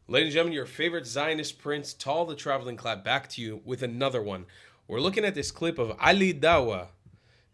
Ladies and gentlemen, your favorite Zionist prince, Tall the Traveling Clap, back to you with another one. We're looking at this clip of Ali Dawa,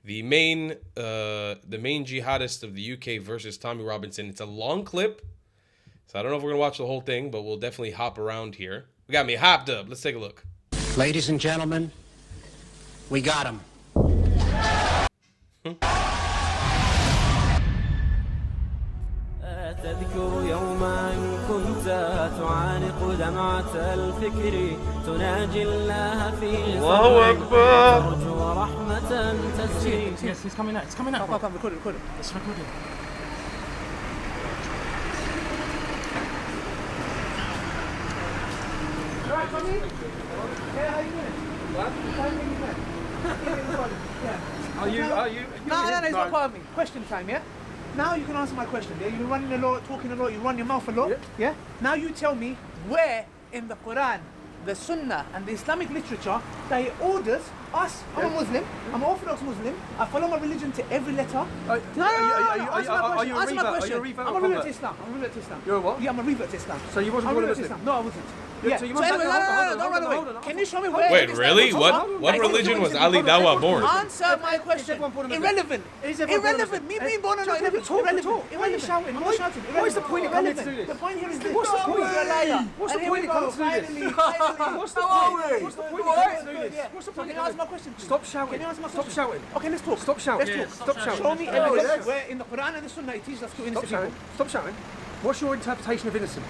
the main jihadist of the UK versus Tommy Robinson. It's a long clip, so I don't know if we're going to watch the whole thing, but we'll definitely hop around here. We got me hopped up. Let's take a look. Ladies and gentlemen, we got him. تذكر يوما كنت تعانق دمعة الفكر تناجي الله في الله أكبر ترجو رحمة تسري. Yes, it's coming out. It's coming out. Come, record it. It's recording. Alright, Tommy? Yeah, how you doing? What? Are you? No, it's not part of me. Question time, yeah? Now you can answer my question, yeah? You've been running a lot, talking a lot, you run your mouth a lot, yeah? Now you tell me where in the Quran, the Sunnah and the Islamic literature that it orders us, I'm a Muslim, I'm an Orthodox Muslim, I follow my religion to every letter. Are you a revert? I'm a revert to Islam. You're a what? Yeah, I'm a revert to Islam. So you wasn't born a Muslim? No, I wasn't. Yeah. So you So must anyway, hold don't run away. on. Can you show me where? Wait, in really? Islam- What religion was Ali Dawa born? Answer my question. Irrelevant. Irrelevant. Me being born or not irrelevant. Irrelevant. Why are you shouting? I'm not shouting. What is the point of coming to do this? The point here is this. What's the point? You're a liar. What's the And here point we of go. coming to do this? Finally. What's the point? What's the point of coming to do this? Yeah. What's the So point? can you answer my question, please? Stop shouting. Can you answer my Stop question? shouting. Okay, let's talk. Stop shouting. Let's talk. Stop shouting. Show me evidence where in the Quran and the Sunnah it teaches us to innocent people. Stop shouting. What's your interpretation of innocent?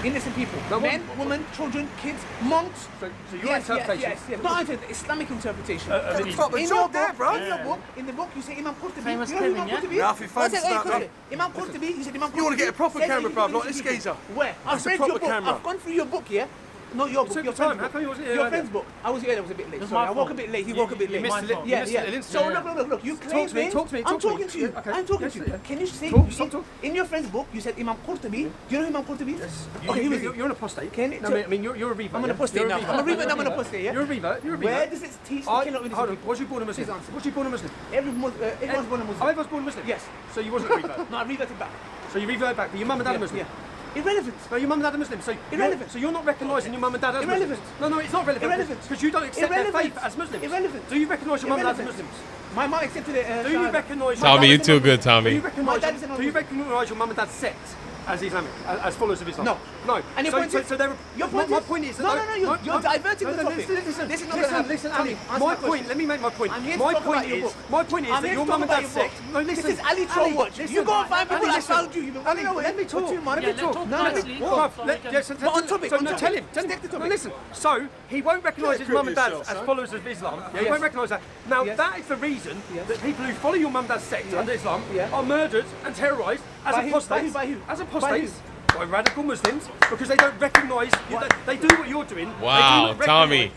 Innocent people. No, Men, women, children, kids, monks. So your interpretation. Yes. Not the Islamic interpretation. Stop In your book, in the book, you say Imam Qurtubi. Famous You know who Kevin, Imam yeah? Qurtubi is? Yeah, I think What's famous it? about that. Imam Qurtubi, you said Imam Qurtubi. You wanna get a proper says camera, you bruv, can like be this innocent geezer. people. Where? I've That's a read your proper book. camera. I've gone through your book, yeah? Not your book, took your the time. friend's How book. come you wasn't here Your earlier? friend's book. I was here, I was a bit late. It's Sorry, my I woke a fault. bit late. He woke a bit late. missed My it. fault. You missed it. Lindsay. So Yeah. look. You claim to me, things. talk to me, I'm talk to me. talking to you. Okay. I'm talking Yes, to you. yeah. Can you say Talk. in your friend's book you said Imam Qurtubi? Do you know who Imam Qurtubi is? Yes. Okay, who is he? You're an apostate. Can it- No, I mean, you're a revert. I'm an apostate now. I'm a revert. I'm an apostate. Yeah. You're a revert. Where does it teach to kill innocent Hold on. people? Was you born a Muslim? Please answer. Was you born a Muslim? Everyone's born a Muslim. Everyone's born a Muslim? Yes. So you wasn't a revert? No, I reverted back. So you revert back, but your mum and dad are Muslim? Yeah. Irrelevant. No, your mum and dad are Muslim. So Irrelevant. So you're not recognising your mum and dad as Irrelevant. Muslims? No, it's not relevant. Irrelevant. Because you don't accept their Irrelevant. faith as Muslims. Irrelevant. Do you recognise your mum and dad as Irrelevant. Muslims? My mum accepted it. Do you recognise... Tommy, you too good, Do Tommy. you My dad is recognise an do you Muslim. recognise your mum and dad's sect as Islamic, as followers of Islam? No. No. And your point is... so they're... Your point my is... point is... that No, you're diverting the topic. Listen, This is not going to happen. listen, Tommy, Ali. answer My question. point, let me make my point. I'm here to My talk point about your is... book. My point is I'm that here your to mum talk and about dad's your book. sect... No, listen. This is Ali Troll Watch. listen. You go and find people that listen. found you. You've been running away Let me for talk. 2 months. Let me talk. No, Bruv, But on topic, on topic. Tell him. Stick to topic. No, listen. So, he won't recognise his mum and dad as followers of Islam. Yeah, he Yes. won't recognise that. Now, Yes. that is the reason Yes. that people who follow your mum and dad's sect under Islam Yeah. are murdered and terrorised as By who? apostates. By who? As By apostates. By radical Muslims, because they don't recognise, they do what you're doing. Wow, Tommy.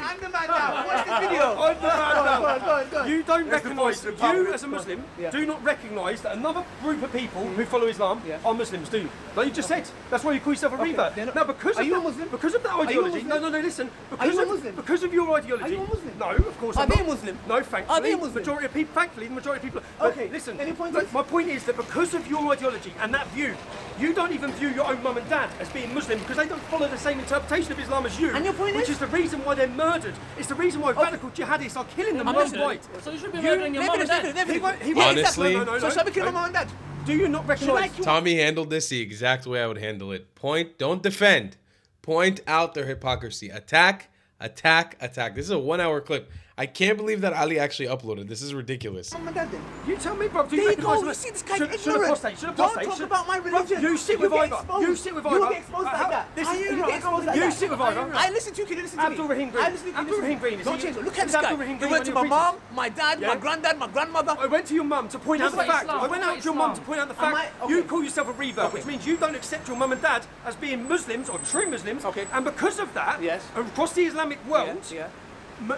I'm the man now. Watch the video. I'm the man now. Go on. You don't There's the recognise, voice of the power. you as a Muslim, Yeah. do not recognise that another group of people who follow Islam Yeah. are Muslims, do you? Like you just said. That's why you call yourself a revert. They're not- Now, because Are of you a that, Muslim? because of that you a ideology, Muslim? no, listen. Are you a Because Muslim? because of your ideology, Are you a Muslim? no, of course Are I'm they not. Muslim? No, thankfully, Are they Muslim? majority of people, thankfully, the majority of people. Okay, listen. and your point look, is? my point is that because of your ideology and that view, you don't even view your own mum and dad as being Muslim because they don't follow the same interpretation of Islam as you. And your point which is? is the reason why they're murdered. It's the reason why radical jihadists are killing them worldwide. So you should be murdering your mum and dad. Honestly- So shall we kill my mum and dad? Do you not recognise? Tommy handled this the exact way I would handle it. Point, don't defend. Point out their hypocrisy. Attack. This is a 1-hour clip. I can't believe that Ali actually uploaded. This is ridiculous. Mum and dad then. You tell me, bro. Do There you you go. recognise You that- see this guy's should ignorant. apostate? Don't talk about my religion. You sit with get either. exposed. You sit with You either. get exposed like that. This Are is you get exposed like You that? sit with either. I listen to you. Can you listen to me? Abdul Rahim Green. I listen to you. Abdul Rahim Green. Don't change it. Look at Is this guy. Abdul Rahim He Green went to one my of your mom, my dad, Yeah. my granddad, my grandmother. I went to your mum to point out the What about fact. Islam? I went What out about to your mum to Islam? point out the Am fact. I- You okay. call yourself a revert, Okay. which means you don't accept your mum and dad as being Muslims or true Muslims. Okay. And because of that, Yes. across the Islamic world, Yeah.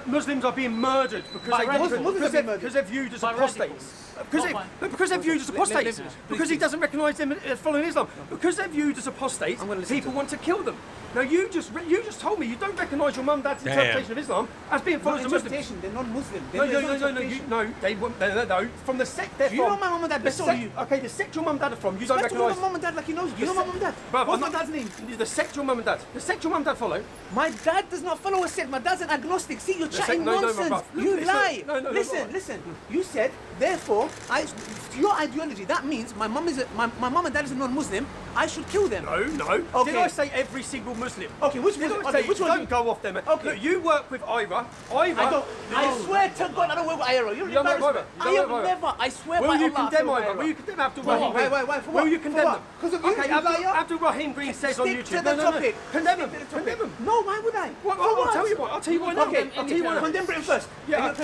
Muslims are being murdered because By they radicals. Muslims are being murdered. because they're viewed as By apostates. radicals. Because they're viewed as apostates. Because he doesn't recognise them as following Islam. Because they're viewed as apostates, people want to kill them. Now you just told me you don't recognise your mum and dad's interpretation of Islam as being followers of Muslims. They're non-Muslim. No. From the sect they're from. You know my mum and dad better than you. Okay, the sect your mum and dad are from, you don't recognise. My mum and dad like he knows. You know my mum and dad. What's my dad's name? The sect your mum and dad. The sect your mum and dad follow. My dad does not follow a sect. My dad's an agnostic. See, you're chatting nonsense. You lie. Listen. You said, therefore, your ideology. That means my mum and dad is a non-Muslim. I should kill them. No. Okay. Did I say every single Muslim? Okay, which one? Which one? Don't go off them. Okay. Look, you work with Ira. I swear to God, I don't work with Ira. You're embarrassing. I have never. I swear by Allah. Will you condemn Ira? Will you condemn Abdul Rahim? Why? For what? Will you condemn them? Because of you. Okay, Abdul Rahim Green says on YouTube. Stick to the topic. Condemn them. No, why would I? I'll tell you why. I'll tell you why now. Okay, I'll tell you why now. Condemn Britain first. Yeah, I'll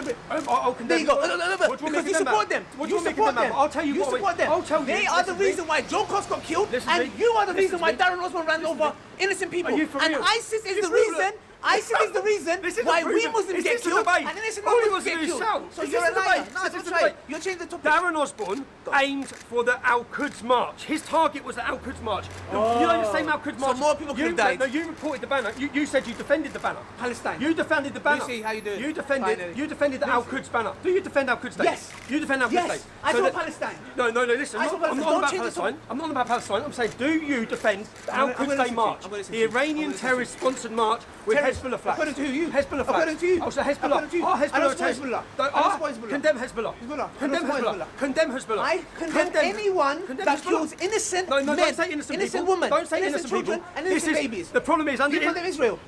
condemn. There you go. What do you want me Because to you condemn support about? them. What do you You want me to support condemn them. about? I'll tell you You what. support them. I'll tell you. They are the reason why Joe Cost got killed, Listen to and me. you are the Listen reason to why me. Darren Osman ran over innocent people. Are you for And real? ISIS is You the for real? reason. ISIS is the reason This is why the we reason. Muslims Is get this a killed debate? and innocent All he Muslims wants to get do is killed. shout. So Is you're this a a liar. debate? No, Is don't this a try. debate? You're changing the topic. Darren Osborne aimed for the Al-Quds March. His target was the Al-Quds March. You know the same Al-Quds March. more people could have died. No, you reported the banner. You said you defended the banner. Palestine. You defended the banner. Lucy, how you doing? You Finally. defended the Al-Quds banner. Do you defend Al-Quds Day? Yes. You defend Al-Quds Yes. Day. I So saw that- Palestine. No, listen. I I'm saw not Palestine. on Don't about change the Palestine. I'm not on about Palestine. I'm saying, do you defend the I'm gonna Al-Quds listen Day to you. march? I'm gonna listen The to you. Iranian I'm gonna listen to you. terrorist-sponsored march with Terrorist. Hezbollah flags. According to who? You? Hezbollah flags. According to you. Oh, so Hezbollah. According to you. Oh, I don't Hezbollah. support Hezbollah. Don't- I don't support Hezbollah. Condemn Hezbollah. Hezbollah. I don't Condemn support Hezbollah. Hezbollah. Condemn Hezbollah. I condemn anyone Condemn that Hezbollah. kills innocent No, men, don't say innocent people. women, Don't say innocent children, people. and This innocent is- babies. The problem is under You condemn Israel.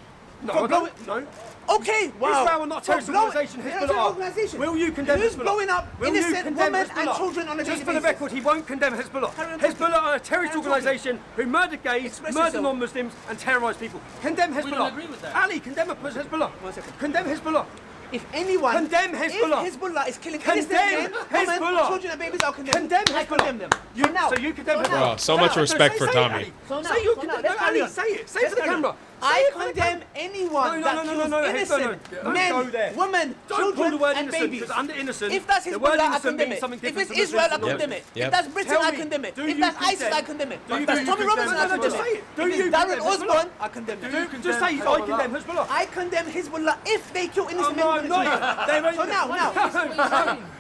No, For I blowing- don't. No. Okay, wow. Israel are not a terrorist For blowing- organisation. they're Hezbollah not a are. organisation. Will you condemn Who's Hezbollah? blowing up Will you innocent condemn women and Hezbollah? children on a daily Just for the basis? record, he won't condemn Hezbollah. Carry on Hezbollah talking. are a terrorist Carry on organisation who murder gays, Express murder yourself. non-Muslims, and terrorise people. Condemn Hezbollah. don't agree with that. Ali, condemn Hezbollah. 1 second. Condemn Hezbollah. If anyone, Condemn Hezbollah. if Hezbollah is killing Condemn innocent men, women, Hezbollah. children and babies, I'll condemn Condemn them. I Hezbollah. condemn them. You- So now, so you condemn so Hezbollah. now- Bro, so much No, respect say for it, Tommy. Ali. So now, Say you so condemn. now, let's No, Ali, carry on. say it. Say it Let's for the carry on. camera. I Say it for the condemn camera. anyone that kills innocent Don't men, go there. women, Don't pull the children, word and innocent, babies. because under innocent, If that's the word Hezbollah, I innocent condemn means it. something If different it's to Israel, I Muslims. condemn it. Yep. If that's Britain, Tell I me, condemn it. do If you that's ISIS, condemn- I condemn it. do you If that's Tommy condemn- Robinson, no, I no, condemn just say it. it. Do If you it's Darren condemn Hezbollah? Osborne, I condemn Do it. you just say I condemn Hezbollah? I condemn Hezbollah if they kill innocent men. No, and children. no. So now,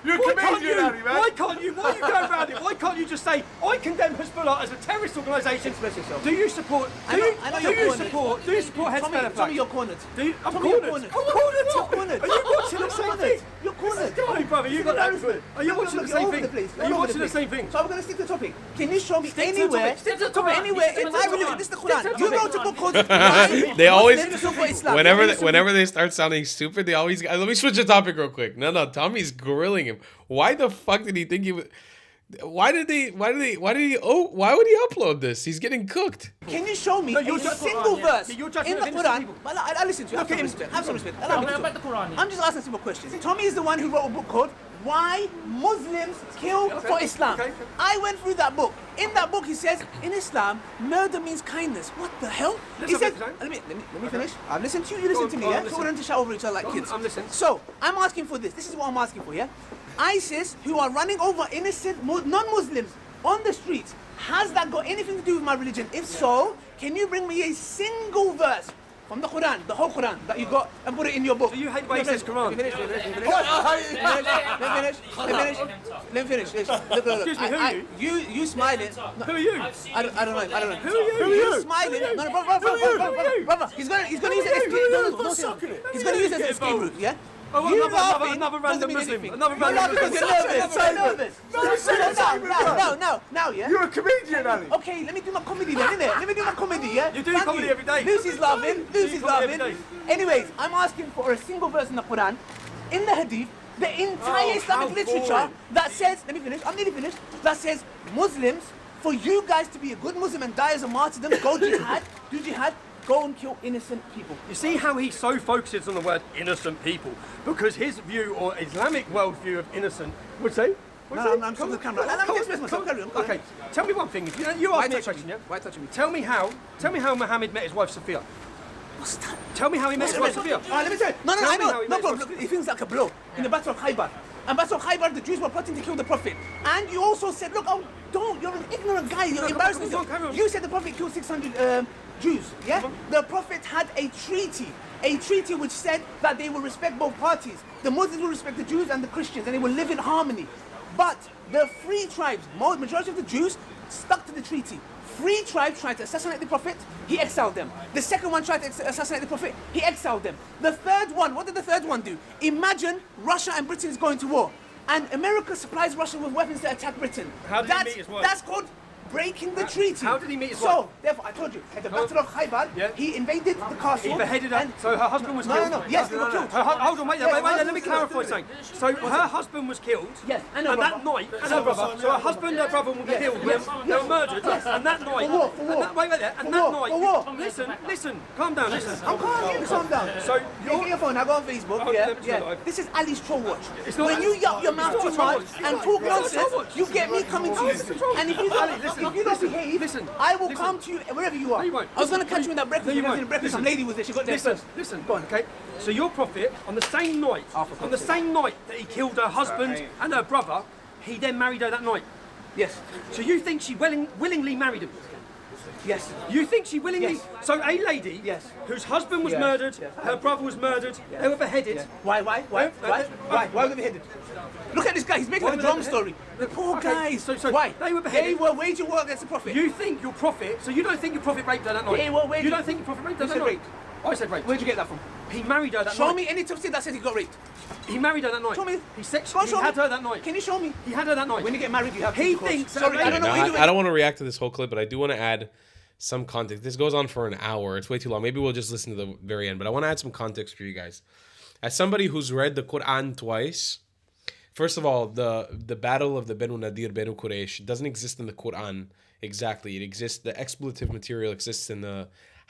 You're a comedian, Ali, man. Why are you going around it? Why can't you just say, I condemn Hezbollah as a terrorist organisation? Express yourself. Do you support, I know you're cornered. do you support Tommy, Hezbollah Tommy, flag? you're cornered. Do you, I'm Tommy, you're cornered. cornered. I'm cornered. You're cornered. Are you watching the You're same cornered. thing? You're cornered. Come brother, you It's got that embarrassment. good. Are you Look, watching the look, same all over thing? the place. Are All you over watching the place. same thing? So I'm going to stick to the topic. Can you show me to the anywhere, topic. Stick to the topic. anywhere Stick in to my the religion? topic. This is the Stick to Quran. the You topic. wrote a book called the Quran. They always, Muslims support Islam. whenever they start sounding stupid, they always. Let me switch the topic real quick. No, Tommy's grilling him. Why the fuck did he think he would? Why would he upload this? He's getting cooked. Can you show me No, you're a just- single yeah. verse Yeah, you're in judging the innocent Quran? people. But I listen to you. Look at him. Have some respect. Allow me to about talk. the Quran. I'm just asking simple questions. Tommy is the one who wrote a book called Why Muslims Kill for Islam. okay. I went through that book. In that book, he says, in Islam, murder means kindness. What the hell? Let's He have says, it, Zane. let me finish. I've listened to you, you listen to me, go on, yeah? listen. So we're going to shout over each other like Go on, kids. I'm listening. So, I'm asking for this. This is what I'm asking for, yeah? ISIS, who are running over innocent non-Muslims on the streets, has that got anything to do with my religion? If so, can you bring me a single verse from the Quran, the whole Quran, that you got and put it in your book? So you hate the way he says Quran? Let me finish. Look. Excuse me, who are you? You smiling. Who are you? I don't know. Who are you? You smiling. No, brother. He's gonna use an escape route. He's gonna use an escape route, yeah? Oh, You another laughing random doesn't mean Muslim. anything. Another You're random laughing because Muslim. you're nervous. Now, yeah? You're a comedian, Ali. Okay, let me do my comedy then, innit? Let me do my comedy, yeah? You do Thank comedy every day. Lucy's laughing. Lucy's comedy every laughing. day. Anyways, I'm asking for a single verse in the Quran, in the Hadith, the entire Oh, Islamic how literature boring. that says, let me finish, I'm nearly finished, that says Muslims, for you guys to be a good Muslim and die as a martyrdom, go jihad, do jihad, go and kill innocent people. You see how he so focuses on the word innocent people? Because his view, or Islamic worldview of innocent, would say... No, I'm still the camera. Let me express myself. Carry on. Okay, tell me one thing. You asked me a question, yeah? Why touching me? Tell me how Muhammad met his wife Sophia. What's that? Tell me how he met his wife Sophia. Alright, let me tell you. No, Tell I me how know. he No met problem. his Look, he thinks like a blow. In the Battle of Khaybar, And Battle of Khaybar, the Jews were plotting to kill the Prophet. And you also said, look, oh, don't, you're an ignorant guy, you're embarrassing yourself. You said the Prophet killed 600 Jews, yeah? The Prophet had a treaty which said that they will respect both parties. The Muslims will respect the Jews and the Christians, and they will live in harmony. But the free tribes, majority of the Jews, stuck to the treaty. Free tribes tried to assassinate the Prophet, he exiled them. The second one tried to assassinate the Prophet, he exiled them. The third one, what did the third one do? Imagine Russia and Britain is going to war, and America supplies Russia with weapons to attack Britain. How did he meet his wife? That's called breaking the treaty. How did he meet his wife? So, therefore, I told you, at the Battle of Khaybar, he invaded the castle. He beheaded her. So her husband was killed. No. Yes, they were killed. Hold on, wait, let me clarify something. So her husband was killed. Yes, and that night, and her brother. So her husband and her brother were killed. They were murdered. And that night. For war. Wait there. And that night. Listen. Calm down. Listen. I'm calm down. So you get your phone. I go on Facebook. Yeah. This is Ali's troll watch. When you yup your mouth too much and talk nonsense, you get me coming to you. And if you don't behave, I will come to you wherever you are. No, I was going to catch you in that breakfast. You in breakfast. Some lady was there. She got there first. Listen. Go on, okay? So your prophet, on the same night that he killed her husband and her brother, he then married her that night. Yes. So you think she willingly married him? Yes. You think she willingly? Yes. So a lady whose husband was murdered, her brother was murdered, they were beheaded. Why were they beheaded? Look at this guy, he's making a drum story. The poor guy. So why? They were beheaded. They were waging war against the Prophet. You think your prophet, so you don't think your prophet raped her that night? They were waging. You don't think your prophet raped her that night? raped. I said raped. Where'd you get that from? He married her that night. Show me any tafsir that says he got raped. He married her that night. Show me. He had her that night. Can you show me? He had her that night. When you get married, you have He intercourse. thinks... Sorry, I don't know what you're doing. I don't want to react to this whole clip, but I do want to add some context. This goes on for an hour. It's way too long. Maybe we'll just listen to the very end, but I want to add some context for you guys. As somebody who's read the Quran twice, first of all, the battle of the Banu Nadir, Banu Quraysh doesn't exist in the Quran exactly. It exists, the expletive material exists in the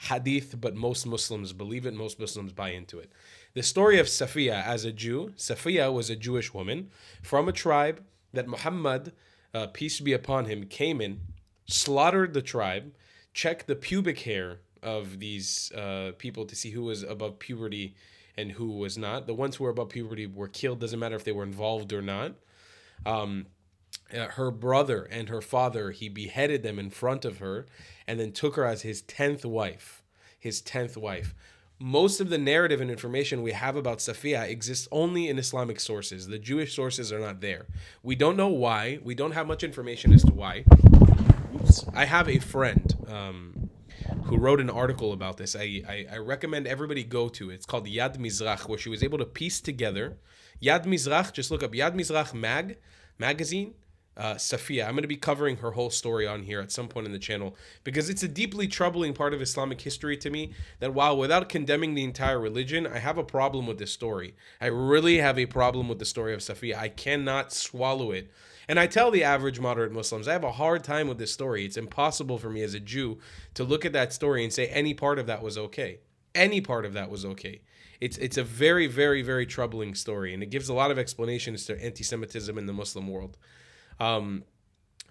Hadith, but most Muslims believe it, most Muslims buy into it. The story of Safiya as a Jew, Safiya was a Jewish woman from a tribe that Muhammad, peace be upon him, came in, slaughtered the tribe, checked the pubic hair of these people to see who was above puberty and who was not. The ones who were above puberty were killed, doesn't matter if they were involved or not. Her brother and her father, he beheaded them in front of her and then took her as his 10th wife. Most of the narrative and information we have about Safiya exists only in Islamic sources. The Jewish sources are not there. We don't know why. We don't have much information as to why. Oops. I have a friend who wrote an article about this. I recommend everybody go to it. It's called Yad Mizrach, where she was able to piece together Yad Mizrach. Just look up Yad Mizrach magazine. Safiya. I'm going to be covering her whole story on here at some point in the channel because it's a deeply troubling part of Islamic history to me that while without condemning the entire religion, I have a problem with this story. I really have a problem with the story of Safiya. I cannot swallow it. And I tell the average moderate Muslims, I have a hard time with this story. It's impossible for me as a Jew to look at that story and say any part of that was okay. Any part of that was okay. It's a very, very, very troubling story, and it gives a lot of explanations to anti-Semitism in the Muslim world.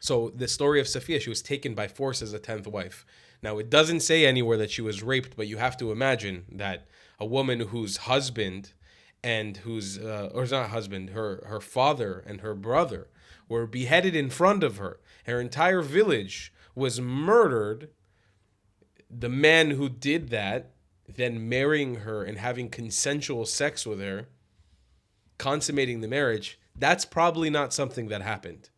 So the story of Safiya, she was taken by force as a 10th wife. Now, it doesn't say anywhere that she was raped, but you have to imagine that a woman whose husband and her father and her brother were beheaded in front of her. Her entire village was murdered. The man who did that, then marrying her and having consensual sex with her, consummating the marriage, that's probably not something that happened.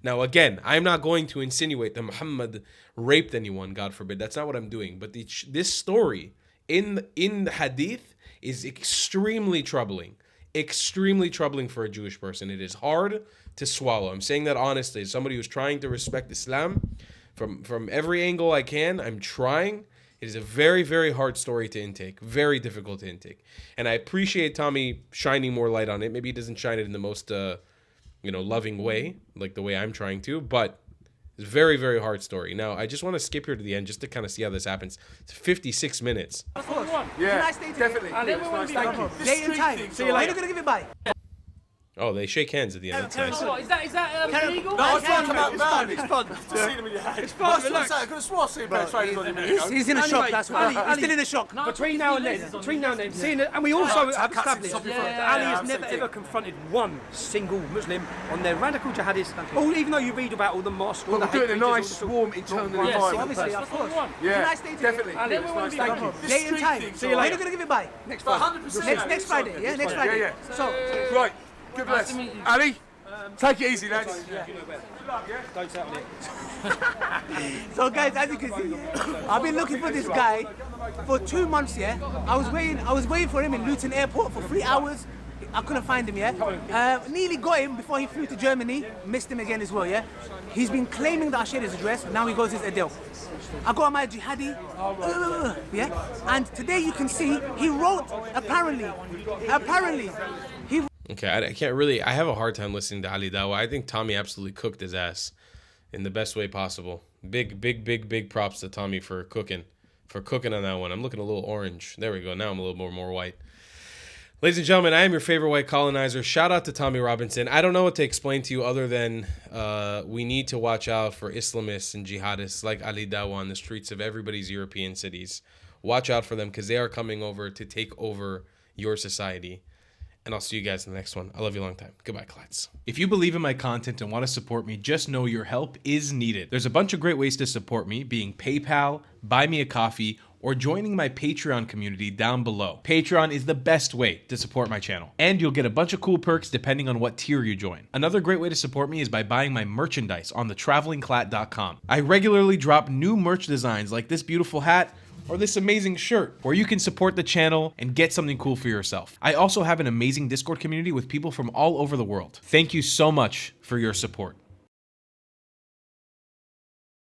Now, again, I'm not going to insinuate that Muhammad raped anyone, God forbid. That's not what I'm doing. But this story in the Hadith is extremely troubling. Extremely troubling for a Jewish person. It is hard to swallow. I'm saying that honestly. As somebody who's trying to respect Islam from every angle I can, I'm trying. It is a very, very hard story to intake. Very difficult to intake. And I appreciate Tommy shining more light on it. Maybe he doesn't shine it in the most loving way, like the way I'm trying to, but it's a very, very hard story. Now, I just want to skip here to the end just to kind of see how this happens. It's 56 minutes. Of course. Yeah, definitely. Ali, it's nice. Thank you. Day and time. See you later. When are you going to give it by? Oh, they shake hands at the end. That's nice. What, is that illegal? No, I can't come out round. It's fun. To see them in your hand. It's fun. Relax. I could have sworn I seen Ben's face on him. He's in a shock, that's why. He's still in a shock. Between now and then, seeing it, and we also have established that Ali has never ever confronted one single Muslim on their radical jihadists. Even though you read about all the mosques, all the We're doing a hate preachers, nice, all the- warm, internal Yes, environment. Obviously, of course. Yeah, Nice day to definitely. you. Ali, it's nice. Thank you. This Date and street time. thing's See you all When later. are you going to give it by? Next Friday. 100%. Next Friday, yeah? Next Friday. Yeah. So, Right, good bless. Ali, take it easy, lads. Don't settle it. So guys, as you can see, I've been looking for this guy for 2 months. Yeah, I was waiting for him in Luton Airport for 3 hours. I couldn't find him. Yeah, nearly got him before he flew to Germany. Missed him again as well. Yeah, he's been claiming that I shared his address. Now he goes his Adele. I got my jihadi. Yeah, and today you can see he wrote apparently he. Okay, I can't really. I have a hard time listening to Ali Dawa. I think Tommy absolutely cooked his ass in the best way possible. Big props to Tommy for cooking on that one. I'm looking a little orange. There we go. Now I'm a little more white. Ladies and gentlemen, I am your favorite white colonizer. Shout out to Tommy Robinson. I don't know what to explain to you other than we need to watch out for Islamists and jihadists like Ali Dawa on the streets of everybody's European cities. Watch out for them because they are coming over to take over your society. And I'll see you guys in the next one. I love you a long time. Goodbye, Klats. If you believe in my content and want to support me, just know your help is needed. There's a bunch of great ways to support me, being PayPal, Buy Me a Coffee, or joining my Patreon community down below. Patreon is the best way to support my channel. And you'll get a bunch of cool perks depending on what tier you join. Another great way to support me is by buying my merchandise on thetravelingclat.com. I regularly drop new merch designs like this beautiful hat, or this amazing shirt, where you can support the channel and get something cool for yourself. I also have an amazing Discord community with people from all over the world. Thank you so much for your support.